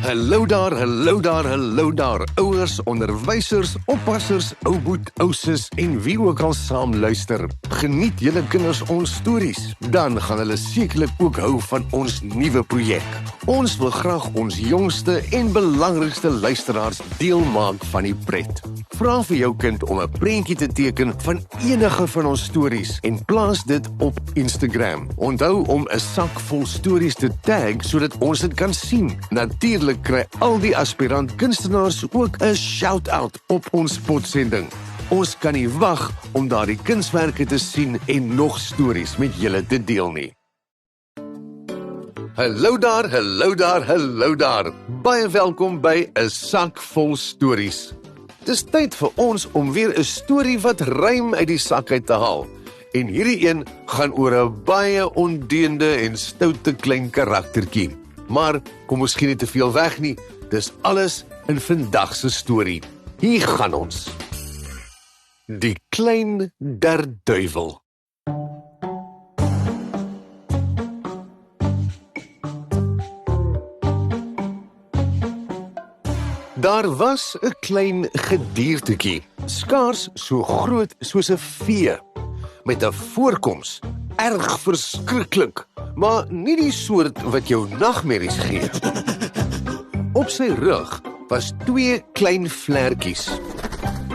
Hallo daar, ouers, onderwysers, oppassers, ouboet, ouses en wie ook al saam luister. Geniet julle kinders ons stories, dan gaan hulle sekerlik ook hou van ons nuwe projek. Ons wil graag ons jongste en belangrikste luisteraars deel maak van die pret. Vra vir jou kind om 'n prentjie te teken van enige van ons stories en plaas dit op Instagram. Onthou om 'n sak vol stories te tag sodat ons dit kan sien. Natuurlik kry al die aspirant kunstenaars ook 'n shout-out op ons potsending. Ons kan nie wag om daardie kunswerke te sien en nog stories met julle te deel nie. Hallo daar. Baie welkom by 'n sak vol stories. Dis tyd vir ons om weer 'n storie wat rym uit die sak uit te haal. En hierdie een gaan oor 'n baie ondeende en stoute klein karaktertjie. Maar kom ons gee nie te veel weg nie. Dis alles in vandag se storie. Hier gaan ons. Die klein derduivel. Daar was 'n klein gediertetjie, skaars so groot soos 'n vee, met 'n voorkoms erg verskriklik, maar nie die soort wat jou nagmerries gee. Op sy rug was 2 klein vlekkies.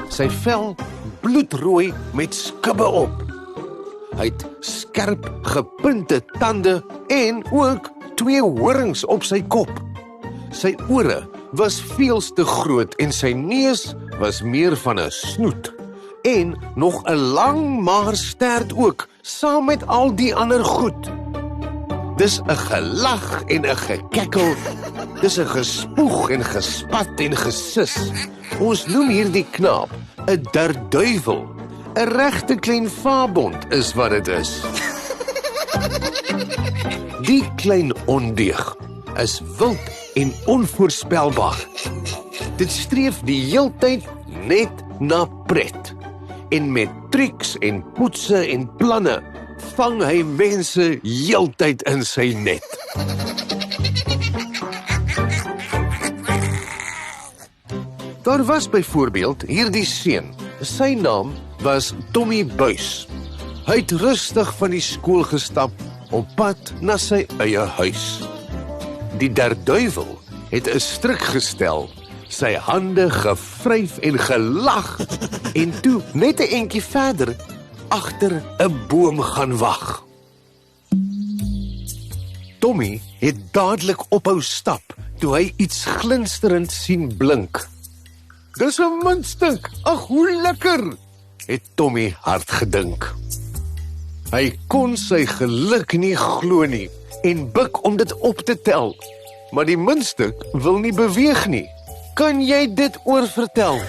Sy vel bloedrooi met skubbe op. Hy het skerp gepunte tande en ook 2 horings op sy kop. Sy ore was veels te groot en sy neus was meer van 'n snoet. En nog 'n lang maar stert ook, saam met al die ander goed. Dis 'n gelag en 'n gekekkel. Dis 'n gespoeg en gespat en gesis. Ons noem hierdie knaap 'n derduivel. 'n Regte klein vaabond is wat dit is. Die klein ondeug is wild en onvoorspelbaar. Dit streef die heeltyd net na pret. En met triks en poetse en planne vang hy mense heeltyd in sy net. Daar was byvoorbeeld hierdie seun. Sy naam was Tommy Buys. Hy het rustig van die skool gestap op pad na sy eie huis. Die derduivel het 'n stryk gestel, sy hande gevryf en gelag en toe net 'n entjie verder agter 'n boom gaan wag. Tommy het dadelik ophou stap toe hy iets glinsterend sien blink. "Dis 'n muntstuk, ag hoe lekker," het Tommy hard gedink. Hy kon sy geluk nie glo nie en buk om dit op te tel. Maar die muntstuk wil nie beweeg nie. Kan jy dit oorvertel?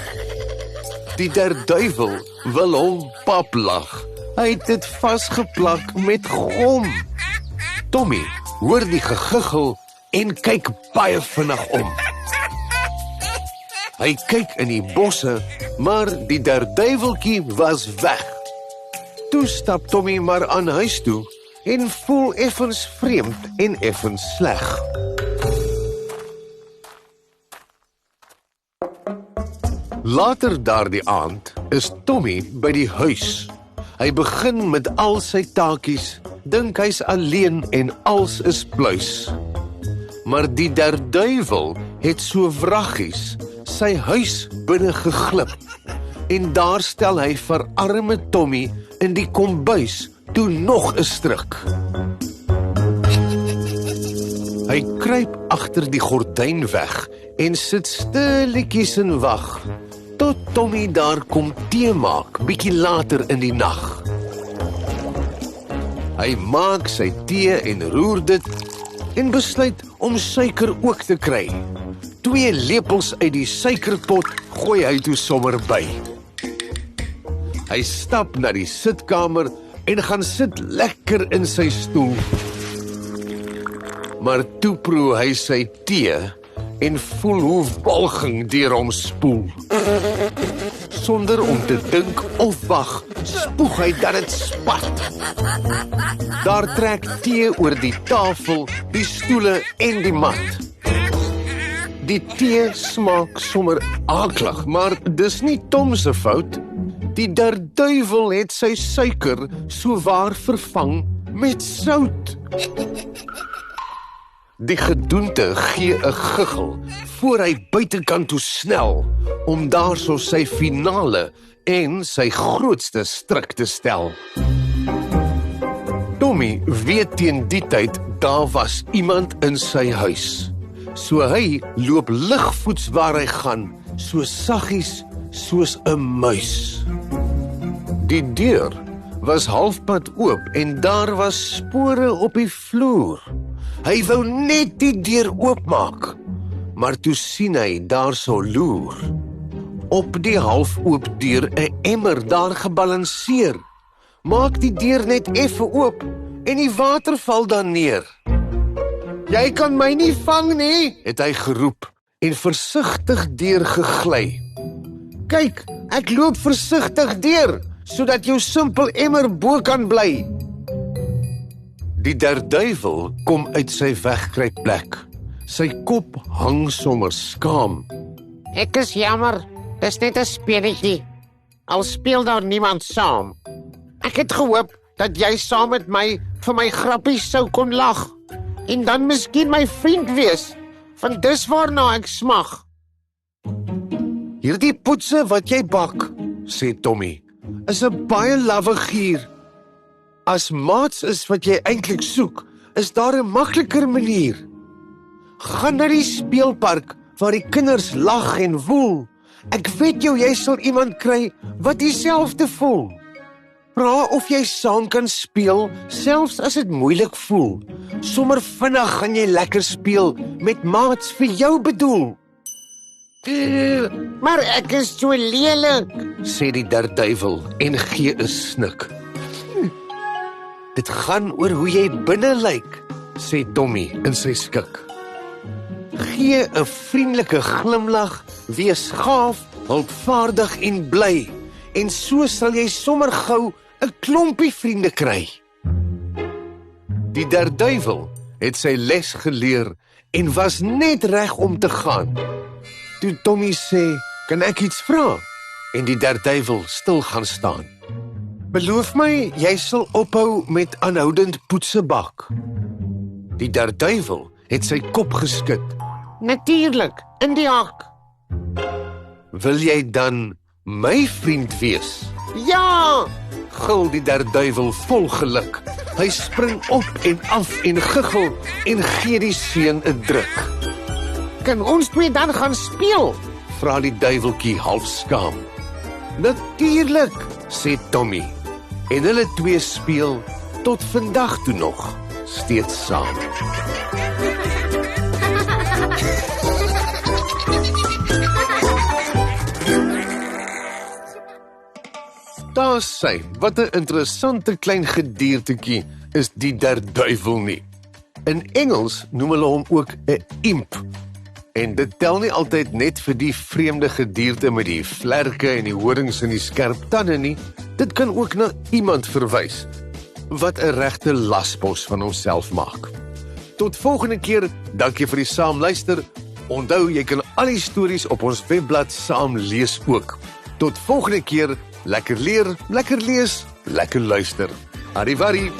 Die derduivel wil hom paplag. Hy het dit vasgeplak met gom. Tommy hoor die gegiggel en kyk baie vinnig om. Hy kyk in die bosse, maar die derduiveltjie was weg. Toe stap Tommy maar aan huis toe en voel effens vreemd en effens sleg. Later daardie aand is Tommy by die huis. Hy begin met al sy taakies, dink hy's alleen en alles is pluis. Maar die derduivel het so wraggies sy huis binne geglip en daar stel hy vir arme Tommy in die kombuis toe nog 'n struik. Hy kruip agter die gordyn weg en sit stilletjies en wag tot Tommy daar kom tee maak bietjie later in die nag. Hy maak sy tee en roer dit en besluit om suiker ook te kry. 2 lepels uit die suikerpot gooi hy toe sommer by. Hy stap na die sitkamer en gaan sit lekker in sy stoel. Maar toe proe hy sy tee en voel hoe walging deur hom spoel. Sonder om te dink of wag, spoeg hy dat dit spat. Daar trek tee oor die tafel, die stoele en die mat. Die tee smaak sommer aklig, maar dis nie Tom se fout. Die derduivel het sy suiker sowaar vervang met sout. Die gedoente gee 'n giggel voor hy buitekant toe snel, om daarso sy finale en sy grootste stryk te stel. Tommy weet teen die tyd daar was iemand in sy huis. So hy loop ligvoets waar hy gaan, so saggies soos 'n muis. Die deur was halfpad oop en daar was spore op die vloer. Hy wou net die deur oopmaak, maar toe sien hy daarso loer. Op die halfoop deur 'n emmer daar gebalanseer. Maak die deur net effe oop en die water val dan neer. Jy kan my nie vang nie, het hy geroep en versigtig deur gegly. Kyk, ek loop versigtig deur, sodat jou simpel emmer bo kan bly. Die derduivel kom uit sy wegkruipplek. Sy kop hang sommer skaam. Ek is jammer, dis net 'n speletjie. Al speel daar niemand saam. Ek het gehoop dat jy saam met my vir my grappies sou kon lag. En dan miskien my vriend wees, want dis waarna ek smag. Hierdie poetse wat jy bak, sê Tommy, is 'n baie lawwe gier. As maats is wat jy eintlik soek, is daar 'n makliker manier. Gaan na die speelpark waar die kinders lag en woel. Ek weet jy sal iemand kry wat dieselfde voel. Vra of jy saam kan speel, selfs as dit moeilik voel. Sommer vinnig gaan jy lekker speel met maats vir jou bedoel. Maar ek is so lelik, sê die derduivel en gee 'n snik. Dit gaan oor hoe jy binne lyk, sê Tommy in sy skik. Gee 'n vriendelike glimlag, wees gaaf, hulpvaardig en bly, en so sal jy sommer gou 'n klompie vriende kry. Die derduivel het sy les geleer en was net reg om te gaan. Toe Tommy sê, kan ek iets vra? En die derduivel stil gaan staan. Beloof my, jy sal ophou met aanhoudend poetse bak. Die derduivel het sy kop geskud. Natuurlik, in die hak. Wil jy dan my vriend wees? Ja! Gil die derduivel vol geluk. Hy spring op en af en giggel en gee die seun 'n druk. Kan ons twee dan gaan speel? Vra die duiweltjie half skaam. Natuurlik, sê Tommy. En hulle twee speel tot vandag toe nog steeds saam. Daar sê, wat 'n interessante klein gediertetjie is die derduivel nie. In Engels noem hulle hom ook 'n imp. En dit tel nie altyd net vir die vreemde gedierte met die vlerke en die horings en die skerp tande nie. Dit kan ook na iemand verwys wat 'n regte lasbos van homself maak. Tot volgende keer, dankie vir die saamluister. Onthou, jy kan al die stories op ons webblad saam lees ook. Tot volgende keer, lekker leer, lekker lees, lekker luister. Arrivari!